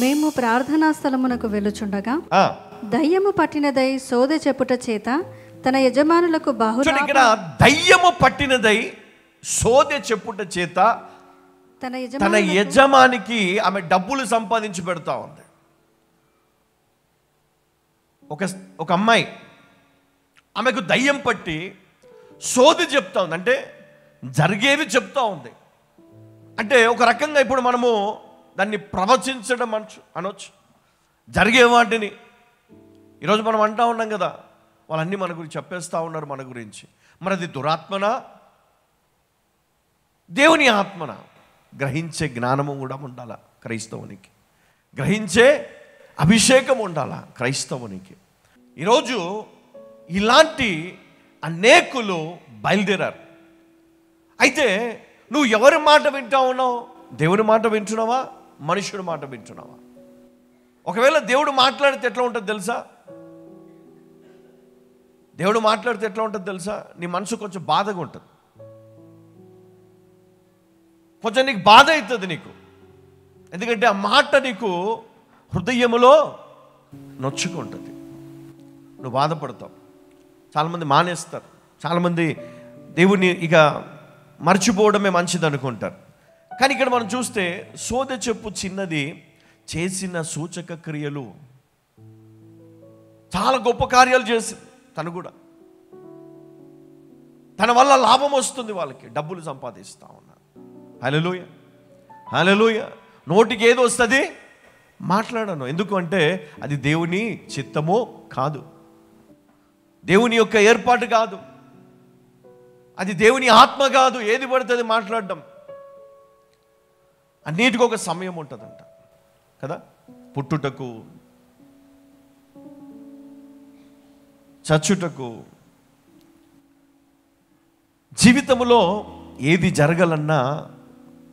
మేము ప్రార్థనా స్థలమునకు వెళ్ళుచుండగా దయ్యము పట్టినదై సోదె చెప్పుట చేత తన యజమానులకు ఇక్కడ దయ్యము పట్టినదై సోదె చెప్పుట చేత తన యజమానికి ఆమె డబ్బులు సంపాదించి పెడతా ఉంది. ఒక అమ్మాయి, ఆమెకు దయ్యం పట్టి సోది చెప్తా ఉంది, అంటే జరిగేవి చెప్తా ఉంది. అంటే ఒక రకంగా ఇప్పుడు మనము దాన్ని ప్రవచించడం అనొచ్చు. జరిగే వాటిని ఈరోజు మనం అంటా ఉన్నాం కదా, వాళ్ళన్నీ మన గురించి చెప్పేస్తూ ఉన్నారు మన గురించి. మరి అది దురాత్మనా దేవుని ఆత్మన? గ్రహించే జ్ఞానము కూడా ఉండాలా క్రైస్తవునికి, గ్రహించే అభిషేకం ఉండాలా క్రైస్తవునికి. ఈరోజు ఇలాంటి అనేకులు బయలుదేరారు. అయితే నువ్వు ఎవరి మాట వింటా ఉన్నావు? దేవుని మాట వింటున్నావా, మనుషుడి మాట వింటున్నావా? ఒకవేళ దేవుడు మాట్లాడితే ఎట్లా ఉంటుంది తెలుసా? దేవుడు మాట్లాడితే ఎట్లా ఉంటుంది తెలుసా? నీ మనసు కొంచెం బాధగా ఉంటుంది, కొంచెం నీకు బాధ అవుతుంది నీకు. ఎందుకంటే ఆ మాట నీకు హృదయములో నొచ్చుకుంటుంది, నువ్వు బాధపడతావు. చాలామంది మానేస్తారు, చాలామంది దేవుని ఇక మర్చిపోవడమే మంచిది అనుకుంటారు. కానీ ఇక్కడ మనం చూస్తే సోదె చెప్పు చిన్నది చేసిన సూచక క్రియలు, చాలా గొప్ప కార్యాలు చేసింది. తను కూడా తన వల్ల లాభం వస్తుంది, వాళ్ళకి డబ్బులు సంపాదిస్తూ ఉన్నారు. హల్లెలూయా, హల్లెలూయా. నోటికి ఏది వస్తుంది మాట్లాడను, ఎందుకు అంటే అది దేవుని చిత్తమో కాదు, దేవుని యొక్క ఏర్పాటు కాదు, అది దేవుని ఆత్మ కాదు. ఏది పడుతుంది మాట్లాడడం. అన్నిటికీ ఒక సమయం ఉంటుందంట కదా, పుట్టుటకు, చచ్చుటకు. జీవితంలో ఏది జరగాలన్నా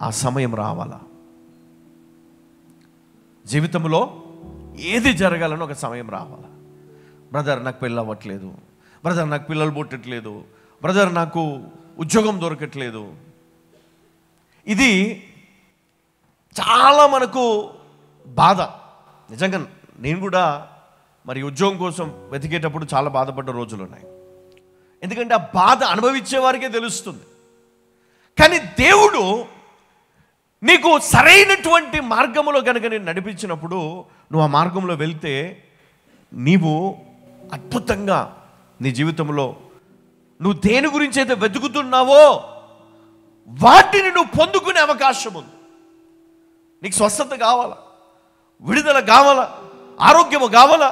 ఆ సమయం రావాలా. జీవితంలో ఏది జరగాలన్నా ఒక సమయం రావాలా. బ్రదర్ నాకు పెళ్ళి అవ్వట్లేదు, బ్రదర్ నాకు పిల్లలు పుట్టట్లేదు, బ్రదర్ నాకు ఉద్యోగం దొరకట్లేదు. ఇది చాలా మనకు బాధ. నిజంగా నేను కూడా మరి ఉద్యోగం కోసం వెతికేటప్పుడు చాలా బాధపడ్డ రోజులు ఉన్నాయి. ఎందుకంటే ఆ బాధ అనుభవించే వారికే తెలుస్తుంది. కానీ దేవుడు నీకు సరైనటువంటి మార్గంలో కనుక నేను నడిపించినప్పుడు, నువ్వు ఆ మార్గంలో వెళ్తే నీవు అద్భుతంగా నీ జీవితంలో నువ్వు దేని గురించి అయితే వెతుకుతున్నావో వాటిని నువ్వు పొందుకునే అవకాశం ఉంది. నీకు స్వస్థత కావాలా, విడుదల కావాలా, ఆరోగ్యము కావాలా,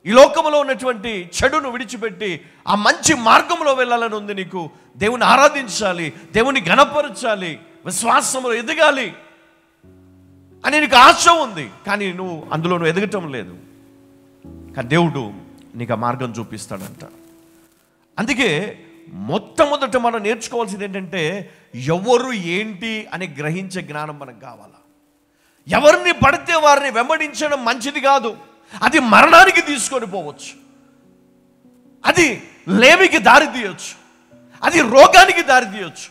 ఈ లోకంలో ఉన్నటువంటి చెడును విడిచిపెట్టి ఆ మంచి మార్గంలో వెళ్ళాలని ఉంది నీకు. దేవుని ఆరాధించాలి, దేవుని ఘనపరచాలి, విశ్వాసంలో ఎదగాలి అని నీకు ఆశ ఉంది. కానీ నువ్వు ఎదగటం లేదు. కానీ దేవుడు నీకు ఆ మార్గం చూపిస్తాడంట. అందుకే మొట్టమొదట మనం నేర్చుకోవాల్సింది ఏంటంటే, ఎవరు ఏంటి అని గ్రహించే జ్ఞానం మనకు కావాలా. ఎవరిని పడితే వారిని వెంబడించడం మంచిది కాదు. అది మరణానికి తీసుకొని పోవచ్చు, అది లేమికి దారి తీయొచ్చు, అది రోగానికి దారి తీయొచ్చు,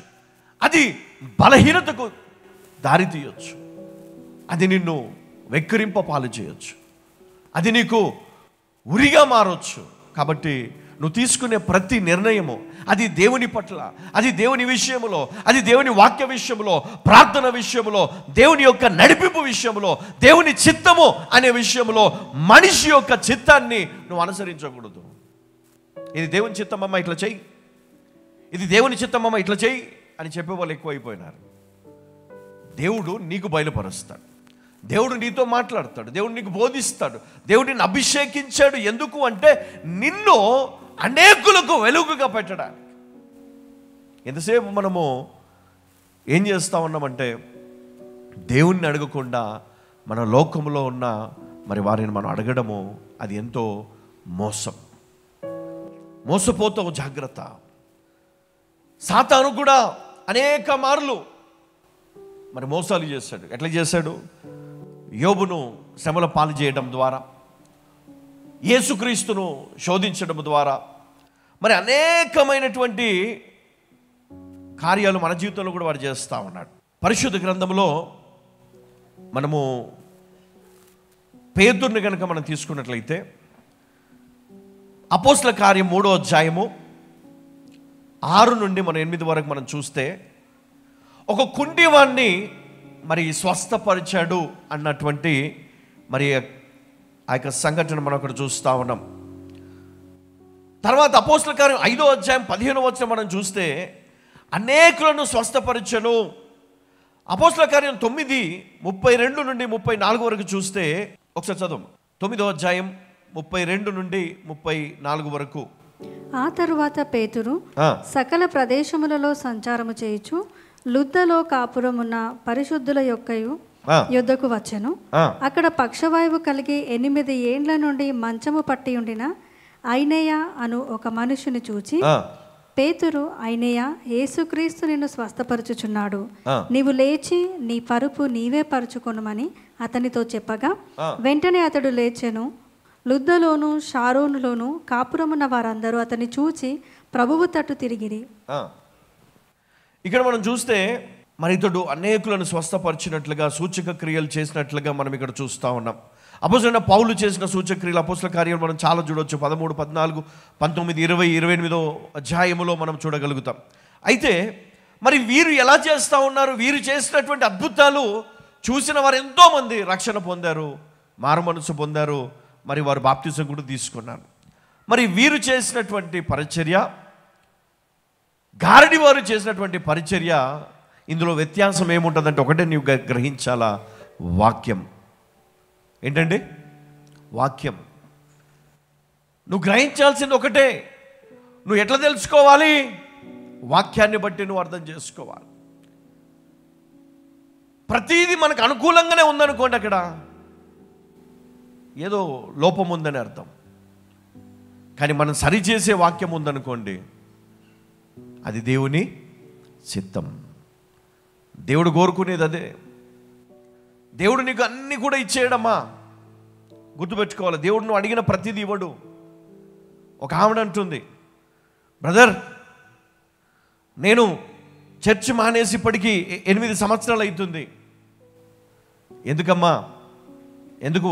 అది బలహీనతకు దారి తీయొచ్చు, అది నిన్ను వెక్కిరింప పాలు చేయొచ్చు, అది నీకు ఉరిగా మారొచ్చు. కాబట్టి నువ్వు తీసుకునే ప్రతి నిర్ణయము అది దేవుని పట్ల, అది దేవుని విషయంలో, అది దేవుని వాక్య విషయంలో, ప్రార్థన విషయంలో, దేవుని యొక్క నడిపింపు విషయంలో, దేవుని చిత్తము అనే విషయంలో మనిషి యొక్క చిత్తాన్ని నువ్వు అనుసరించకూడదు. ఇది దేవుని చిత్తమమ్మ ఇట్లా చెయ్యి, ఇది దేవుని చిత్తమమ్మ ఇట్లా చెయ్యి అని చెప్పేవాళ్ళు ఎక్కువైపోయినారు. దేవుడు నీకు బయలుపరుస్తాడు, దేవుడు నీతో మాట్లాడతాడు, దేవుడు నీకు బోధిస్తాడు, దేవుడు నిన్ను అభిషేకించాడు. ఎందుకు అంటే నిన్ను అనేకులకు వెలుగుగా పెట్టడానికి. ఎంతసేపు మనము ఏం చేస్తూ ఉన్నామంటే, దేవుణ్ణి అడగకుండా మన లోకంలో ఉన్న మరి వారిని మనం అడగడము అది ఎంతో మోసం. మోసపోతావు, జాగ్రత్త. సాతాను కూడా అనేక మార్లు మరి మోసాలు చేశాడు. ఎట్లా చేశాడు? యోబును శ్రమల పాలు చేయడం ద్వారా, యేసుక్రీస్తును శోధించడం ద్వారా, మరి అనేకమైనటువంటి కార్యాలు మన జీవితంలో కూడా వాడు చేస్తూ ఉన్నాడు. పరిశుద్ధ గ్రంథంలో మనము పేతురుని కనుక మనం తీసుకున్నట్లయితే అపోస్తల కార్యం 3వ అధ్యాయము 6 నుండి మనం 8 వరకు మనం చూస్తే ఒక కుంటివాణ్ణి మరి స్వస్థపరిచాడు అన్నటువంటి మరి ఆ యొక్క సంఘటన మనం అక్కడ చూస్తూ ఉన్నాం. తర్వాత అపోస్తల కార్యం 5వ అధ్యాయం 15వ వచనం మనం చూస్తే అనేకులను స్వస్థపరిచను. అపోస్తల కార్యం 9:32 నుండి 34 వరకు చూస్తే ఒకసారి చదువు. 9వ అధ్యాయం 32 నుండి 34 వరకు. ఆ తరువాత పేతురు సకల ప్రదేశములలో సంచారము చేయుచు లుద్దలో కాపురమున్న పరిశుద్ధుల యొద్దకు వచ్చెను. అక్కడ పక్షవాయువు కలిగి 8 ఏండ్ల నుండి మంచము పట్టి ఉండిన ఐనేయ అను ఒక మనుషుని చూచి, పేతురు, ఐనేయ, యేసుక్రీస్తు నిన్ను స్వస్థపరచుచున్నాడు, నీవు లేచి నీ పరుపు నీవే పరుచుకొనుమని అతనితో చెప్పగా, వెంటనే అతడు లేచెను. లుద్దలోను షారోనులోను కాపురమున్న వారందరూ అతన్ని చూచి ప్రభువు తట్టు తిరిగిరి. ఇక్కడ మనం చూస్తే మరి ఇతడు అనేకులను స్వస్థపరిచినట్లుగా సూచక క్రియలు చేసినట్లుగా మనం ఇక్కడ చూస్తూ ఉన్నాం. అపోస్తలుడైన పౌలు చేసిన సూచక క్రియలు అపోస్తల కార్యాలు మనం చాలా చూడవచ్చు. 13, 14, 19, 20, 28వ అధ్యాయములో మనం చూడగలుగుతాం. అయితే మరి వీరు ఎలా చేస్తూ ఉన్నారు? వీరు చేసినటువంటి అద్భుతాలు చూసిన వారు ఎంతోమంది రక్షణ పొందారు, మారు మనసు పొందారు, మరి వారు బాప్తిసం కూడా తీసుకున్నారు. మరి వీరు చేసినటువంటి పరిచర్య, గారడి వారు చేసినటువంటి పరిచర్య, ఇందులో వ్యత్యాసం ఏముంటుందంటే ఒకటే నీవు గ్రహించాలా, వాక్యం. ఏంటండి? వాక్యం. నువ్వు గ్రహించాల్సింది ఒకటే. నువ్వు ఎట్లా తెలుసుకోవాలి? వాక్యాన్ని బట్టి నువ్వు అర్థం చేసుకోవాలి. ప్రతీది మనకు అనుకూలంగానే ఉందనుకోండి, అక్కడ ఏదో లోపం ఉందని అర్థం. కానీ మనం సరిచేసే వాక్యం ఉందనుకోండి, అది దేవుని చిత్తం. దేవుడు కోరుకునేది అదే. దేవుడు నీకు అన్నీ కూడా ఇచ్చేయడమ్మా, గుర్తుపెట్టుకోవాలి. దేవుడు నువ్వు అడిగిన ప్రతిదీ ఇవ్వడు. ఒక ఆవిడ అంటుంది, బ్రదర్, నేను చర్చి మానేసి ఇప్పటికీ 8 సంవత్సరాలు అవుతుంది. ఎందుకమ్మా? ఎందుకు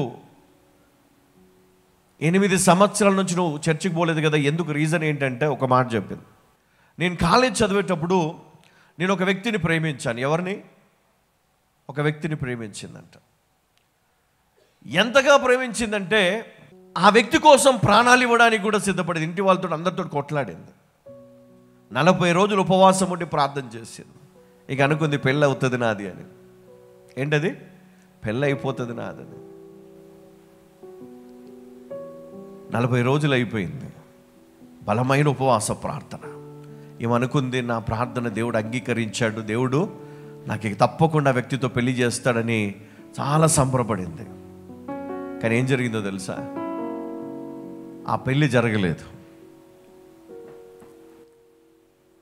8 సంవత్సరాల నుంచి నువ్వు చర్చికి పోలేదు కదా? ఎందుకు? రీజన్ ఏంటంటే ఒక మాట చెప్పింది. నేను కాలేజ్ చదివేటప్పుడు నేను ఒక వ్యక్తిని ప్రేమించాను. ఎవరిని? ఒక వ్యక్తిని ప్రేమించిందంట. ఎంతగా ప్రేమించిందంటే ఆ వ్యక్తి కోసం ప్రాణాలు ఇవ్వడానికి కూడా సిద్ధపడింది. ఇంటి వాళ్ళతో అందరితో కొట్లాడింది. 40 రోజులు ఉపవాసం ఉండి ప్రార్థన చేసింది. ఇక అనుకుంది పెళ్ళి అవుతుంది నాది అని. ఏంటది? పెళ్ళి అయిపోతుంది నాదని. 40 రోజులు అయిపోయింది. బలమైన ఉపవాస ప్రార్థన. ఏమనుకుంది, నా ప్రార్థన దేవుడు అంగీకరించాడు, దేవుడు నాకు ఇక తప్పకుండా వ్యక్తితో పెళ్లి చేస్తాడని చాలా సంబరపడింది. కానీ ఏం జరిగిందో తెలుసా? ఆ పెళ్ళి జరగలేదు.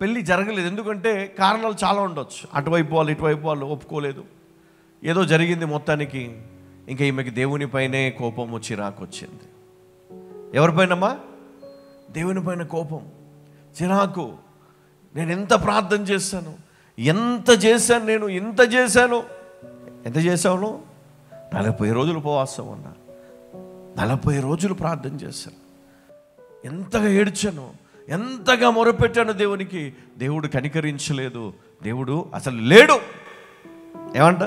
పెళ్ళి జరగలేదు. ఎందుకంటే కారణాలు చాలా ఉండొచ్చు. అటువైపు వాళ్ళు ఇటువైపు వాళ్ళు ఒప్పుకోలేదు. ఏదో జరిగింది. మొత్తానికి ఇంకా ఈమెకి దేవుని పైనే కోపం, చిరాకు వచ్చింది. ఎవరిపైనమ్మా? దేవుని పైన కోపం, చిరాకు. నేను ఎంత ప్రార్థన చేశాను, ఎంత చేశాను, నేను ఇంత చేశాను. ఎంత చేశాను? 40 రోజులు ఉపవాసం ఉన్నా, 40 రోజులు ప్రార్థన చేశాను, ఎంతగా ఏడ్చాను, ఎంతగా మొరపెట్టాను దేవునికి. దేవుడు కనికరించలేదు. దేవుడు అసలు లేడు. ఏమంట?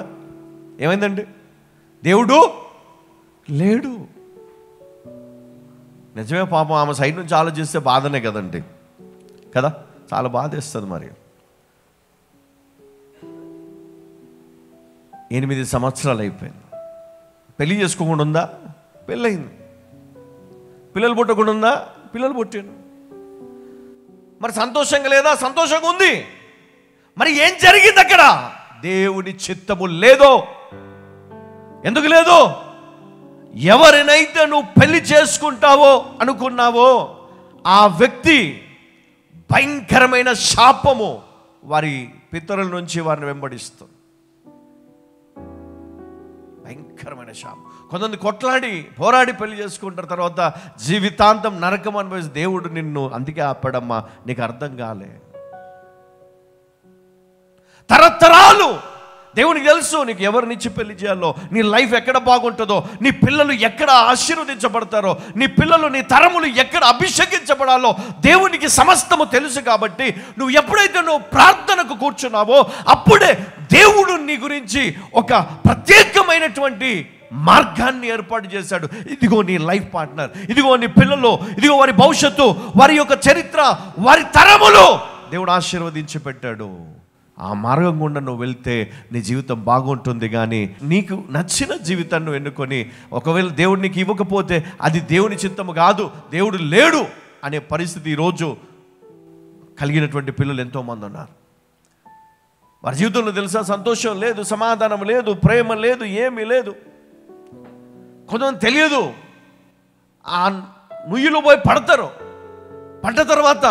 ఏమైందండి? దేవుడు లేడు. నిజమే. పాపం ఆమె సైడ్ నుంచి ఆలోచిస్తే బాధనే కదండి, కదా? చాలా బాధేస్తుంది. మరి 8 సంవత్సరాలు అయిపోయింది. పెళ్లి చేసుకోకుండా ఉందా? పెళ్ళయింది. పిల్లలు పుట్టకుండా ఉందా? పిల్లలు పుట్టాను. మరి సంతోషంగా లేదా? సంతోషంగా ఉంది. మరి ఏం జరిగింది అక్కడ? దేవుని చిత్తము లేదో. ఎందుకు లేదో? ఎవరినైతే నువ్వు పెళ్లి చేసుకుంటావో అనుకున్నావో ఆ వ్యక్తి భయంకరమైన శాపము వారి పితరుల నుంచి వారిని వెంబడిస్తుంది. భయంకరమైన శాపం. కొంతమంది కొట్లాడి పోరాడి పెళ్లి చేసుకుంటారు, తర్వాత జీవితాంతం నరకం అనుభవించి దేవుడు నిన్ను అందుకే ఆపాడమ్మా, నీకు అర్థం కాలే. తరతరాలు దేవునికి తెలుసు నీకు ఎవరినిచ్చి పెళ్లి చేయాలో, నీ లైఫ్ ఎక్కడ బాగుంటుందో, నీ పిల్లలు ఎక్కడ ఆశీర్వదించబడతారో, నీ పిల్లలు నీ తరములు ఎక్కడ అభిషేకించబడాలో దేవునికి సమస్తము తెలుసు. కాబట్టి నువ్వు ఎప్పుడైతే ప్రార్థనకు కూర్చున్నావో అప్పుడే దేవుడు నీ గురించి ఒక ప్రత్యేకమైనటువంటి మార్గాన్ని ఏర్పాటు చేశాడు. ఇదిగో నీ లైఫ్ పార్ట్నర్, ఇదిగో నీ పిల్లలు, ఇదిగో వారి భవిష్యత్తు, వారి యొక్క చరిత్ర, వారి తరములు దేవుడు ఆశీర్వదించి పెట్టాడు. ఆ మార్గం గుండా నువ్వు వెళ్తే నీ జీవితం బాగుంటుంది. కానీ నీకు నచ్చిన జీవితాన్ని నువ్వు ఎన్నుకొని ఒకవేళ దేవుడు నీకు ఇవ్వకపోతే అది దేవుని చిత్తము కాదు, దేవుడు లేడు అనే పరిస్థితి ఈరోజు కలిగినటువంటి పిల్లలు ఎంతోమంది ఉన్నారు. వారి జీవితంలో తెలుసా సంతోషం లేదు, సమాధానం లేదు, ప్రేమ లేదు, ఏమీ లేదు. కొంతమంది తెలియదు, ఆ నుయ్యిలో పోయి పడతారు. పడ్డ తర్వాత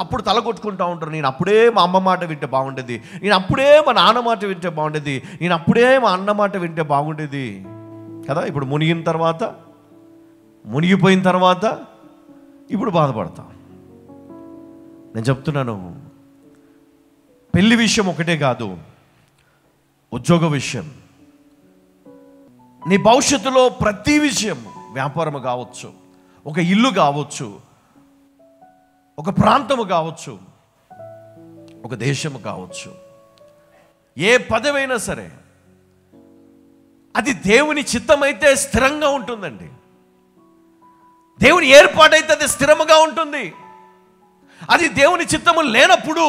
అప్పుడు తల కొట్టుకుంటూ ఉంటారు. నేను అప్పుడే మా అమ్మ మాట వింటే బాగుండేది, నేను అప్పుడే మా నాన్న మాట వింటే బాగుండేది, నేను అప్పుడే మా అన్న మాట వింటే బాగుండేది కదా. ఇప్పుడు మునిగిపోయిన తర్వాత ఇప్పుడు బాధపడతాం. నేను చెప్తున్నాను, పెళ్లి విషయం ఒకటే కాదు, ఉద్యోగ విషయం, నీ భవిష్యత్తులో ప్రతి విషయం, వ్యాపారము కావచ్చు, ఒక ఇల్లు కావచ్చు, ఒక ప్రాంతము కావచ్చు, ఒక దేశము కావచ్చు, ఏ పదవైనా సరే అది దేవుని చిత్తమైతే స్థిరంగా ఉంటుందండి. దేవుని ఏర్పాటైతే అది స్థిరముగా ఉంటుంది. అది దేవుని చిత్తము లేనప్పుడు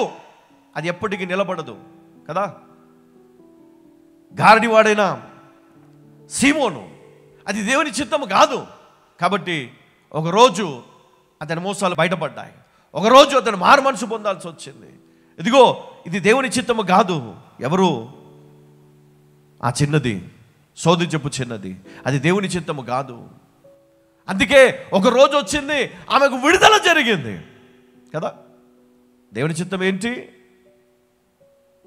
అది ఎప్పటికీ నిలబడదు కదా. గారడివాడైన సీమోను అది దేవుని చిత్తము కాదు కాబట్టి ఒకరోజు అతని మోసాలు బయటపడ్డాయి, ఒకరోజు అతను మారు మనసు పొందాల్సి వచ్చింది. ఇదిగో ఇది దేవుని చిత్తము కాదు. ఎవరు? ఆ చిన్నది, సోది చెప్పు చిన్నది, అది దేవుని చిత్తము కాదు. అందుకే ఒక రోజు వచ్చింది, ఆమెకు విడుదల జరిగింది కదా. దేవుని చిత్తం ఏంటి?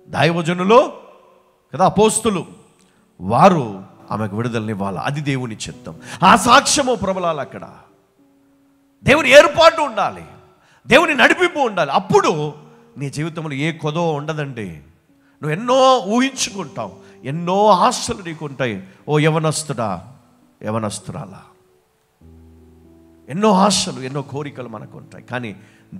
దైవజనులు కదా, అపోస్తులు, వారు ఆమెకు విడుదలనివ్వాలి. అది దేవుని చిత్తం. ఆ సాక్ష్యము ప్రబలాలి. అక్కడ దేవుని ఏర్పాటు ఉండాలి, దేవుని నడిపింపు ఉండాలి. అప్పుడు నీ జీవితంలో ఏ కొదో ఉండదండి. నువ్వు ఎన్నో ఊహించుకుంటావు, ఎన్నో ఆశలు నీకు ఉంటాయి. ఓ యవనస్తురాలా, ఎన్నో ఆశలు, ఎన్నో కోరికలు మనకు ఉంటాయి. కానీ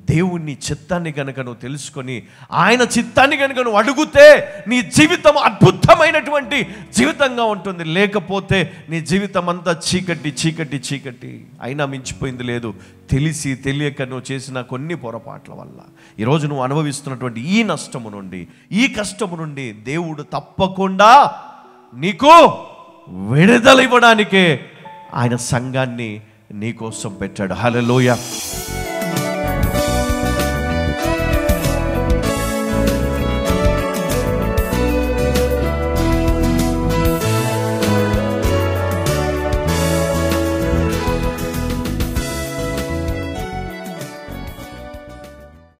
దేవుని చిత్తాన్ని కనుక నువ్వు తెలుసుకొని ఆయన చిత్తాన్ని కనుక నువ్వు అడిగితే నీ జీవితం అద్భుతమైనటువంటి జీవితంగా ఉంటుంది. లేకపోతే నీ జీవితం అంతా చీకటి చీకటి చీకటి. అయినా మించిపోయింది లేదు. తెలిసి తెలియక నువ్వు చేసిన కొన్ని పొరపాట్ల వల్ల ఈరోజు నువ్వు అనుభవిస్తున్నటువంటి ఈ నష్టము నుండి, ఈ కష్టము నుండి దేవుడు తప్పకుండా నీకు విడుదల ఇవ్వడానికే ఆయన సంఘాన్ని నీకోసం పెట్టాడు. హల్లెలూయా.